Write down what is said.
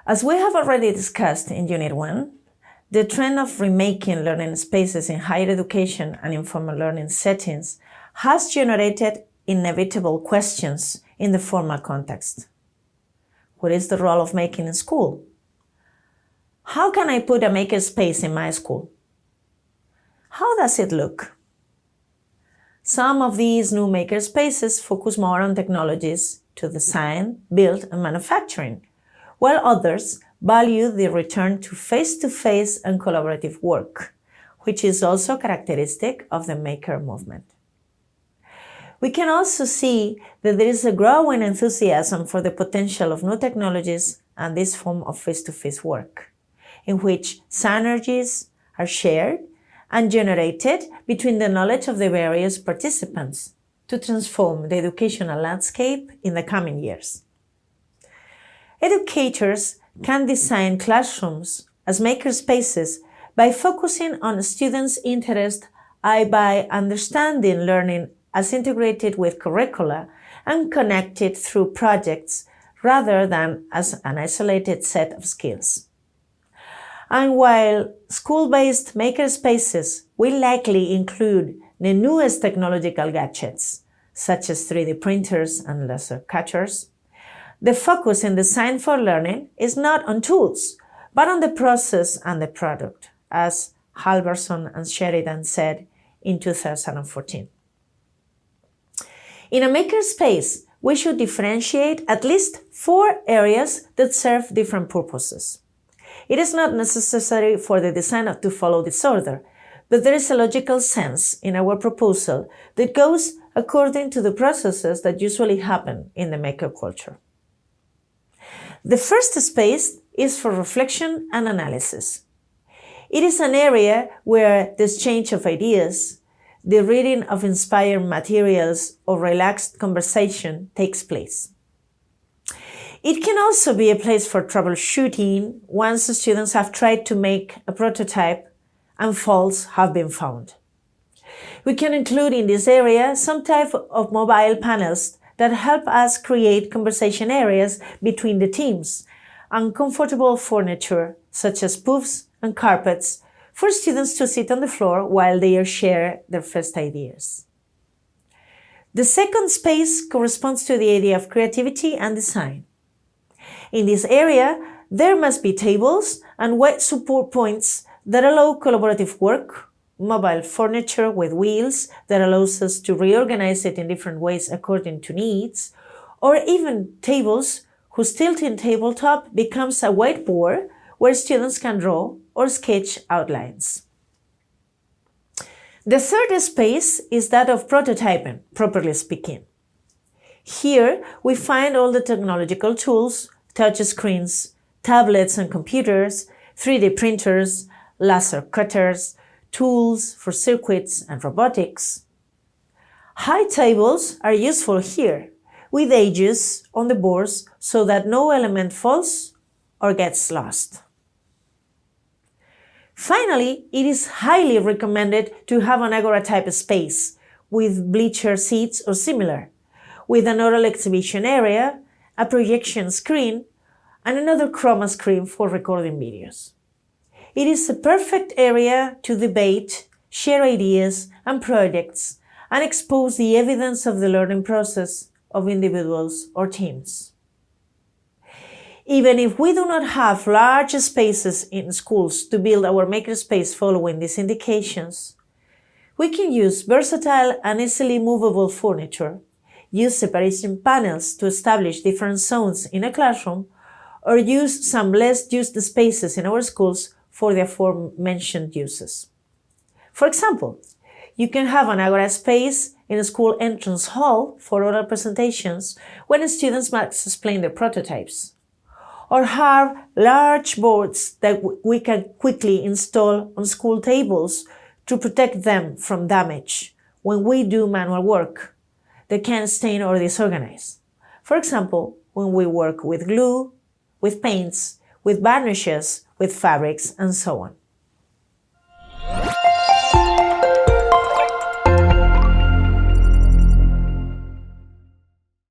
As we have already discussed in Unit 1, the trend of remaking learning spaces in higher education and informal learning settings has generated inevitable questions in the formal context. What is the role of making in school? How can I put a makerspace in my school? How does it look? Some of these new makerspaces focus more on technologies to design, build, and manufacturing, while others value the return to face-to-face and collaborative work, which is also characteristic of the maker movement. We can also see that there is a growing enthusiasm for the potential of new technologies and this form of face-to-face work, in which synergies are shared and generated between the knowledge of the various participants to transform the educational landscape in the coming years. Educators can design classrooms as makerspaces by focusing on students' interest and by understanding learning as integrated with curricula and connected through projects rather than as an isolated set of skills. And while school-based makerspaces will likely include the newest technological gadgets, such as 3D printers and laser cutters, the focus in Design for Learning is not on tools, but on the process and the product, as Halverson and Sheridan said in 2014. In a makerspace, we should differentiate at least 4 areas that serve different purposes. It is not necessary for the designer to follow this order, but there is a logical sense in our proposal that goes according to the processes that usually happen in the maker culture. The first space is for reflection and analysis. It is an area where the exchange of ideas, the reading of inspired materials, or relaxed conversation takes place. It can also be a place for troubleshooting once the students have tried to make a prototype and faults have been found. We can include in this area some type of mobile panels that help us create conversation areas between the teams and comfortable furniture such as puffs and carpets for students to sit on the floor while they share their first ideas. The second space corresponds to the idea of creativity and design. In this area, there must be tables and wide support points that allow collaborative work, mobile furniture with wheels that allows us to reorganize it in different ways according to needs, or even tables whose tilting tabletop becomes a whiteboard where students can draw or sketch outlines. The third space is that of prototyping, properly speaking. Here, we find all the technological tools, touch screens, tablets and computers, 3D printers, laser cutters, tools for circuits and robotics. High tables are useful here, with edges on the boards so that no element falls or gets lost. Finally, it is highly recommended to have an agora-type space with bleacher seats or similar, with an oral exhibition area, a projection screen, and another chroma screen for recording videos. It is a perfect area to debate, share ideas and projects, and expose the evidence of the learning process of individuals or teams. Even if we do not have large spaces in schools to build our makerspace following these indications, we can use versatile and easily movable furniture, use separation panels to establish different zones in a classroom, or use some less used spaces in our schools for the aforementioned uses. For example, you can have an agora space in a school entrance hall for oral presentations when students must explain their prototypes, or have large boards that we can quickly install on school tables to protect them from damage when we do manual work that can stain or disorganize. For example, when we work with glue, with paints, with varnishes, with fabrics, and so on.